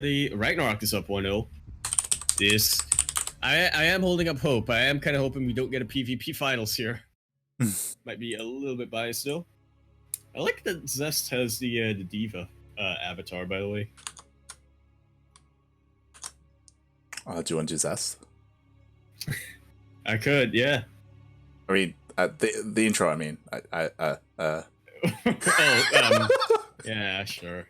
The RagnaroK is up 1-0. This, I am holding up hope. I am kind of hoping we don't get a PvP finals here. Might be a little bit biased though. I like that Zest has the diva avatar, by the way. Do you want to do Zest? I could, yeah. I mean, the intro. I mean, yeah, sure.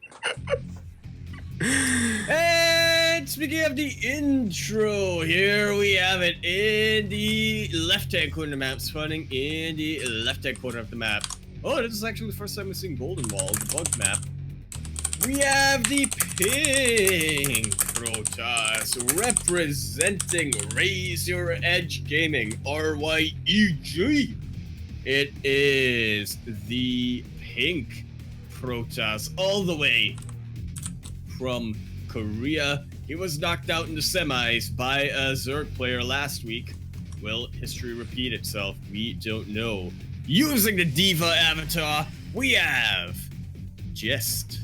And speaking of the intro, here we have it in the left-hand corner of the map, spawning in the left-hand corner of the map. Oh, this is actually the first time we're seeing Golden Wall, the bug map. We have the pink Protoss representing Raise Your Edge Gaming, RYEG. It is the pink Protoss all the way from Korea. He was knocked out in the semis by a Zerg player last week. Will history repeat itself? We don't know. Using the Diva avatar, we have Zest,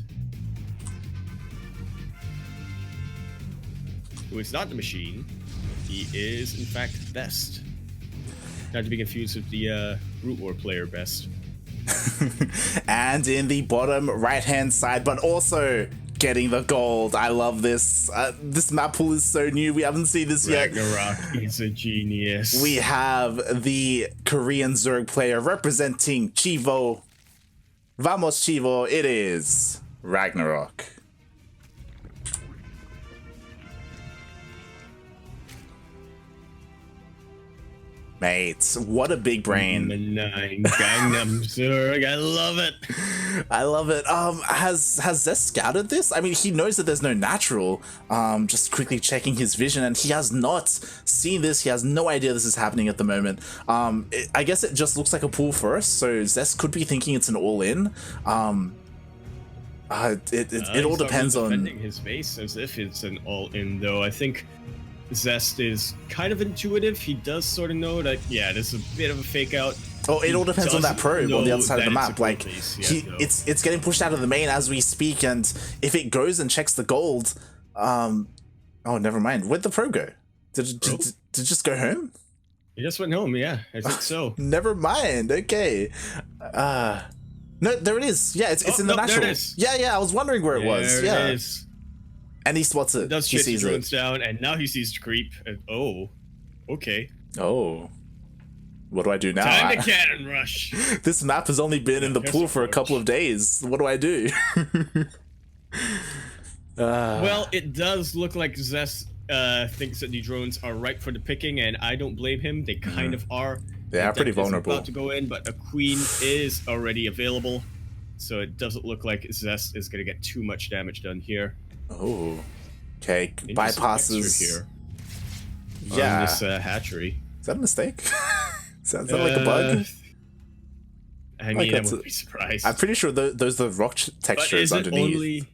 who is not the machine. He is, in fact, Best. Not to be confused with the Root War player Best. And in the bottom right-hand side, but also getting the gold. I love this. This map pool is so new. We haven't seen this yet. RagnaroK is a genius. We have the Korean Zerg player representing Chivo. Vamos Chivo, it is RagnaroK. Mate, what a big brain. Gangnam Zerg, I love it. I love it. Has Zest scouted this? I mean, he knows that there's no natural. Just quickly checking his vision, and he has not seen this. He has no idea this is happening at the moment. I guess it just looks like a pool first, so Zest could be thinking it's an all-in. It all depends on defending his base as if it's an all-in, though. I think Zest is kind of intuitive. He does sort of know that, yeah, there's a bit of a fake out. Oh, it all depends on that probe on the other side of the map. Like, yeah, it's getting pushed out of the main as we speak, and if it goes and checks the gold, oh, never mind. Where'd the probe go? Did it just go home? He just went home, yeah. I think so. Never mind. Okay. No, there it is. Yeah, it's in the natural. There it is. Yeah, I was wondering where it was. Yeah. It is. And he spots it. He sees drones down, and now he sees creep. And, oh, okay. Oh, what do I do now? Time to cannon rush. This map has only been in the pool for a couple of days. What do I do? Well, it does look like Zest thinks that the drones are ripe for the picking, and I don't blame him. They kind of are. They are pretty vulnerable. About to go in, but a queen is already available, so it doesn't look like Zest is going to get too much damage done here. Oh, okay. Bypasses here. Yeah. On this hatchery. Is that a mistake? Sounds like a bug. I mean, I wouldn't be surprised. I'm pretty sure those are the rock textures underneath.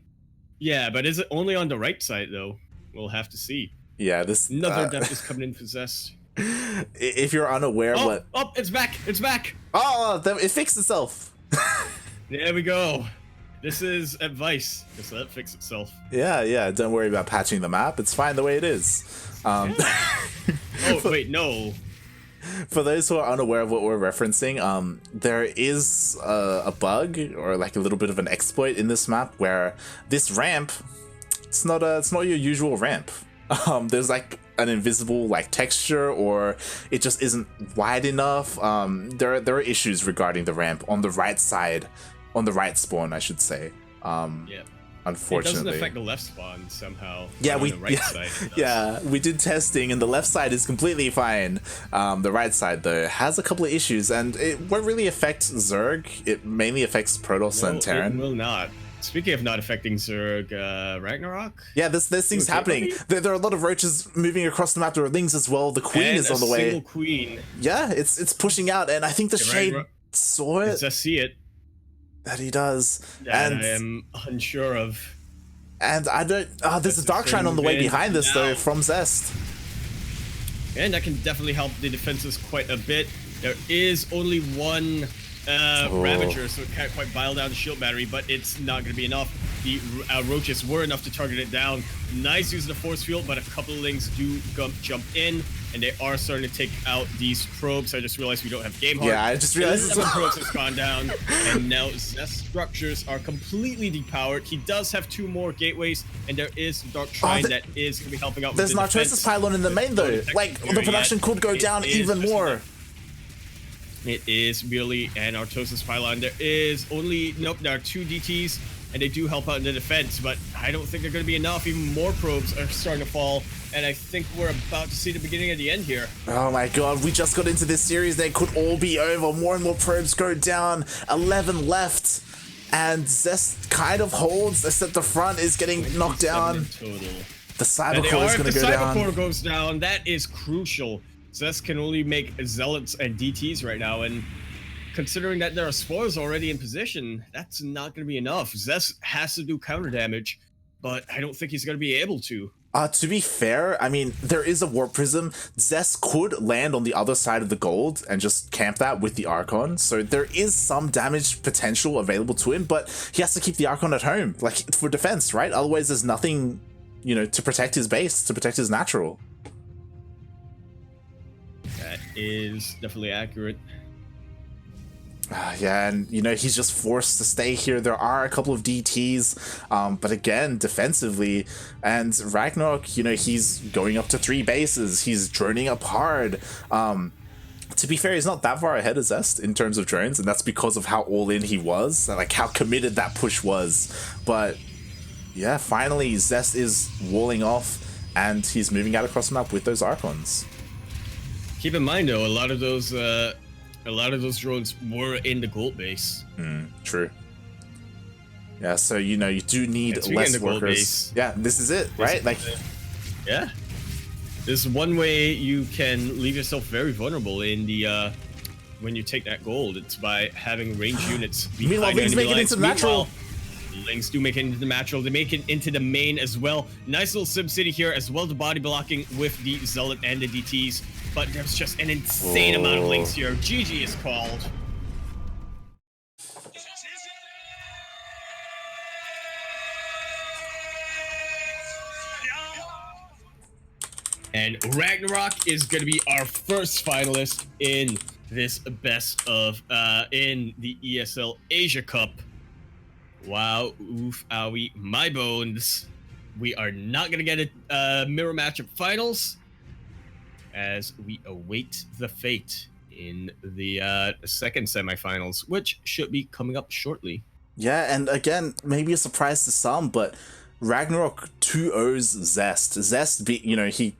Yeah, but is it only on the right side though? We'll have to see. Yeah, this another death is coming in for Zest. If you're unaware, oh, it's back! It's back! Oh, it fixed itself. There we go. This is advice. Just let it fix itself. Yeah. Don't worry about patching the map. It's fine the way it is. Oh, wait, no. For those who are unaware of what we're referencing, there is a bug or like a little bit of an exploit in this map where this ramp, it's not your usual ramp. There's like an invisible like texture, or it just isn't wide enough. There are issues regarding the ramp on the right side. On the right spawn, I should say. Yeah. Unfortunately, it doesn't affect the left spawn somehow. Yeah, the right side we did testing, and the left side is completely fine. The right side though has a couple of issues, and it won't really affect Zerg. It mainly affects Protoss and Terran. It will not. Speaking of not affecting Zerg, RagnaroK. Yeah, there's things happening. There are a lot of roaches moving across the map. There are lings as well. The queen is on the way. Single queen. Yeah, it's pushing out, and I think the Shade saw it. I see it. That he does. That and I am unsure of. And I don't. There's a Dark Shrine on the way behind this though from Zest. And that can definitely help the defenses quite a bit. There is only one Ravager, so it can't quite bile down the shield battery, but it's not going to be enough. the roaches were enough to target it down. Nice use of the force field, but a couple of lings do jump in, and they are starting to take out these probes. I just realized we don't have game heart. Yeah, I just realized the probes has gone down, and now Zest structures are completely depowered. He does have 2 more gateways, and there is Dark Shrine that is going to be helping out. There's with the Narcosis pylon in the main though. Like the production could go down even more. It is merely an Artosis pylon. There is only, nope, there are 2 DTs, and they do help out in the defense, but I don't think they're going to be enough. Even more probes are starting to fall, and I think we're about to see the beginning of the end here. Oh my god, we just got into this series. They could all be over. More and more probes go down. 11 left, and Zest kind of holds, except the front is getting knocked down. The Cyber Core is going to go down. The Cyber Core goes down. That is crucial. Zest can only make Zealots and DTs right now, and considering that there are Spoilers already in position, that's not going to be enough. Zest has to do counter damage, but I don't think he's going to be able to. To be fair, I mean, there is a Warp Prism. Zest could land on the other side of the gold and just camp that with the Archon, so there is some damage potential available to him, but he has to keep the Archon at home, like, for defense, right? Otherwise, there's nothing, you know, to protect his base, to protect his natural. That is definitely accurate. Yeah, and you know, he's just forced to stay here. There are a couple of DTs, but again, defensively, and RagnaroK, you know, he's going up to 3 bases. He's droning up hard. To be fair, he's not that far ahead of Zest in terms of drones, and that's because of how all in he was, and like how committed that push was. But yeah, finally, Zest is walling off, and he's moving out across the map with those Archons. Keep in mind, though, a lot of those drones were in the gold base. True. Yeah, so you know you do need less workers. Yeah, this is it, right? Like, yeah, this is one way you can leave yourself very vulnerable in the when you take that gold. It's by having range units. Meanwhile, Lings make it into the natural. Lings do make it into the natural. They make it into the main as well. Nice little Sim City here as well. The body blocking with the Zealot and the DTs. But there's just an insane amount of Lings here. GG is called. And RagnaroK is going to be our first finalist in this best of in the ESL Asia Cup. Wow, oof, owie, my bones. We are not going to get a mirror matchup finals as we await the fate in the second semifinals, which should be coming up shortly. Yeah, and again, maybe a surprise to some, but RagnaroK 2-0s Zest. Zest, you know, he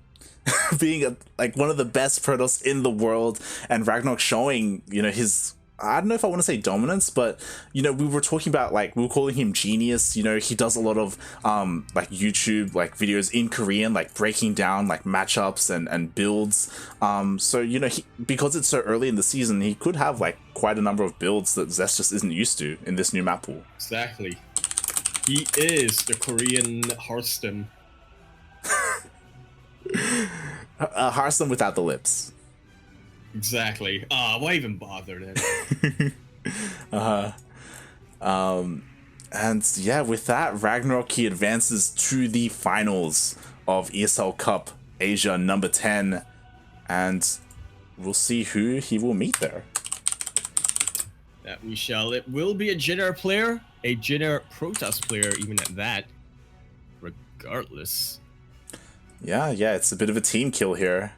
being like one of the best Protoss in the world, and RagnaroK showing, you know, his, I don't know if I want to say dominance, but you know, we were talking about, like, we were calling him genius. You know, he does a lot of like YouTube like videos in Korean, like breaking down like matchups and builds. So you know, because it's so early in the season, he could have like quite a number of builds that Zest just isn't used to in this new map pool. Exactly. He is the Korean Hearthstone. Hearthstone without the lips. Exactly. Why even bother then? And yeah, with that, RagnaroK, he advances to the finals of ESL Cup Asia number 10, and we'll see who he will meet there. That we shall. It will be a Jinner player, a Jinner Protoss player, even at that. Regardless. Yeah, it's a bit of a team kill here.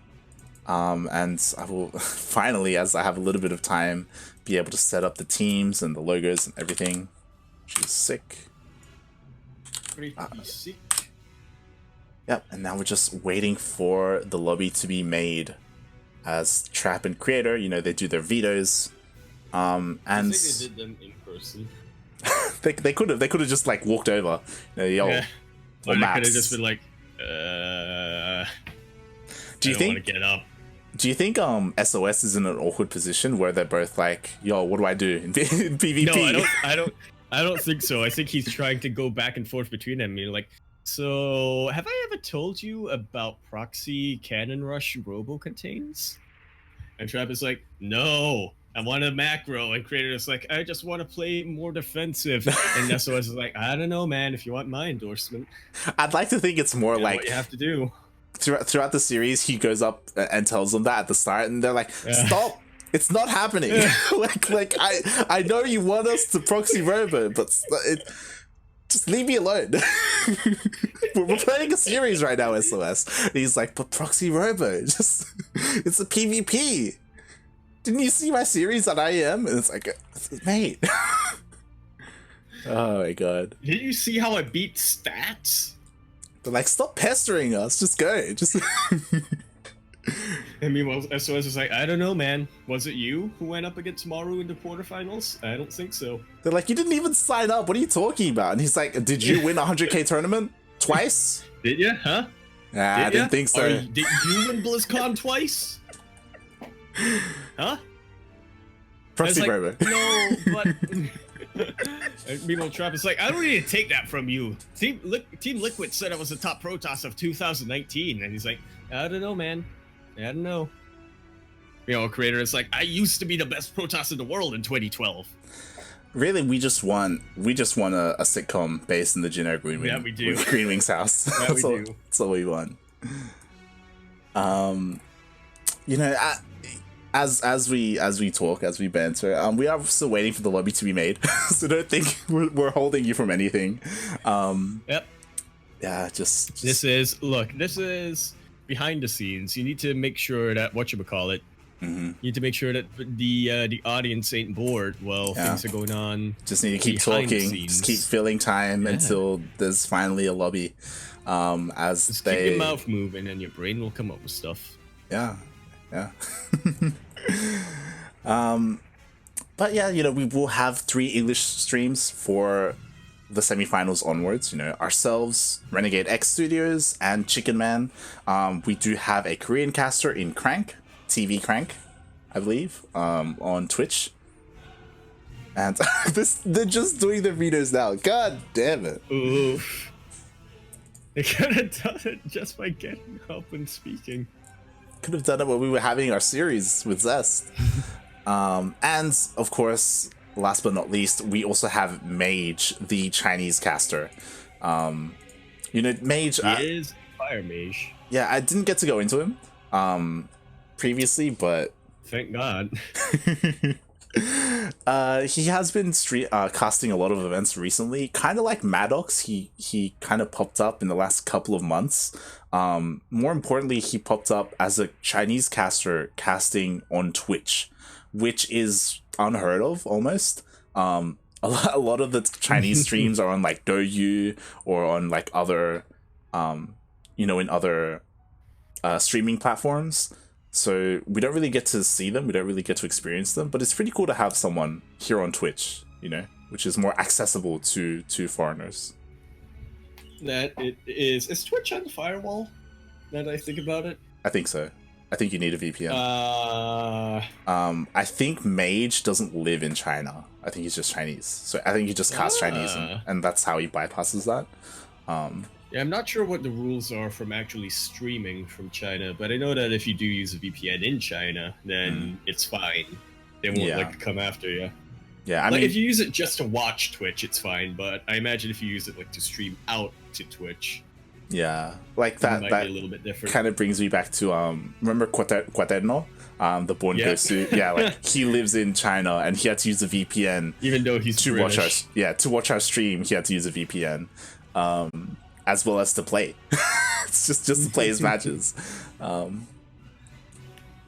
And I will finally, as I have a little bit of time, be able to set up the teams and the logos and everything, which is sick. Pretty sick. Yep, and now we're just waiting for the lobby to be made. As Trap and Creator, you know, they do their vetoes. And I think they did them in person. they could have just like walked over. You know, Yeah. Or they maps. could have just been like, do you think want to get up? Do you think SOS is in an awkward position where they're both like, yo, what do I do in PvP? No, I don't think so. I think he's trying to go back and forth between them. Like, so have I ever told you about proxy cannon rush robo contains? And Trap is like, no, I want a macro, and creator is like, I just want to play more defensive, and SOS is like, I don't know, man. If you want my endorsement, I'd like to think it's more you know like what you have to do. throughout the series, he goes up and tells them that at the start, and they're like, "Stop! It's not happening." like I know you want us to proxy robo, but just leave me alone. We're playing a series right now, SOS. And he's like, "But proxy robo, just it's a PvP. Didn't you see my series on IEM?" And it's like, mate. Oh my god. Did you see how I beat stats? They're like, stop pestering us. Just go. Just. I mean, well, SOS is like, I don't know, man. Was it you who went up against Maru in the quarterfinals? I don't think so. They're like, you didn't even sign up. What are you talking about? And he's like, did you win a 100k tournament twice? Did you? Huh? Nah, I didn't think so. Did you win BlizzCon twice? Huh? Proxy like, robo. No, but. Meanwhile, Trump is like, I don't need to take that from you. Team Liquid said I was the top Protoss of 2019, and he's like, I don't know, man. I don't know. You know, creator is like, I used to be the best Protoss in the world in 2012. Really, we just want a sitcom based in the generic Green Wing. Yeah, we do. Green Wing's house. Yeah, that's we all, do. That's all we want. You know, as we talk, as we banter, we are still waiting for the lobby to be made. So don't think we're holding you from anything. Yep. Yeah, just This is behind the scenes. You need to make sure that whatchamacallit. Mm-hmm. You need to make sure that the audience ain't bored while things are going on. Just need to keep talking. Just keep filling time until there's finally a lobby. Just keep your mouth moving and your brain will come up with stuff. Yeah. But yeah, you know, we will have 3 English streams for the semifinals onwards. You know, ourselves, Renegade X Studios, and Chicken Man. We do have a Korean caster in CranKy, TV CranKy, I believe, on Twitch. And they're just doing the videos now. God damn it. Oof. They could have done it just by getting up and speaking. Could have done it when we were having our series with Zest. And of course, last but not least, we also have Mage, the Chinese caster. You know, Mage is Fire Mage. Yeah, I didn't get to go into him previously, but thank God. He has been casting a lot of events recently, kind of like Maddox. He kind of popped up in the last couple of months. More importantly, he popped up as a Chinese caster casting on Twitch, which is unheard of almost. A lot of the Chinese streams are on like Douyu or on like other you know, in other streaming platforms. So we don't really get to see them, we don't really get to experience them, but it's pretty cool to have someone here on Twitch, you know, which is more accessible to foreigners. That it is. Is Twitch on the firewall? Now that I think about it, I think so. I think you need a VPN. I think Mage doesn't live in China. I think he's just Chinese. So I think he just casts Chinese, and that's how he bypasses that. Yeah, I'm not sure what the rules are from actually streaming from China, but I know that if you do use a VPN in China, then it's fine. They won't like come after you. Yeah, I mean, mean, if you use it just to watch Twitch, it's fine. But I imagine if you use it like to stream out to Twitch, yeah, like that might be a little bit different. Kind of brings me back to remember Quaterno, the Born Gosu. Yeah, like he lives in China and he had to use a VPN, even though he's to British. watch our stream. He had to use a VPN, as well as to play. It's just to play his matches.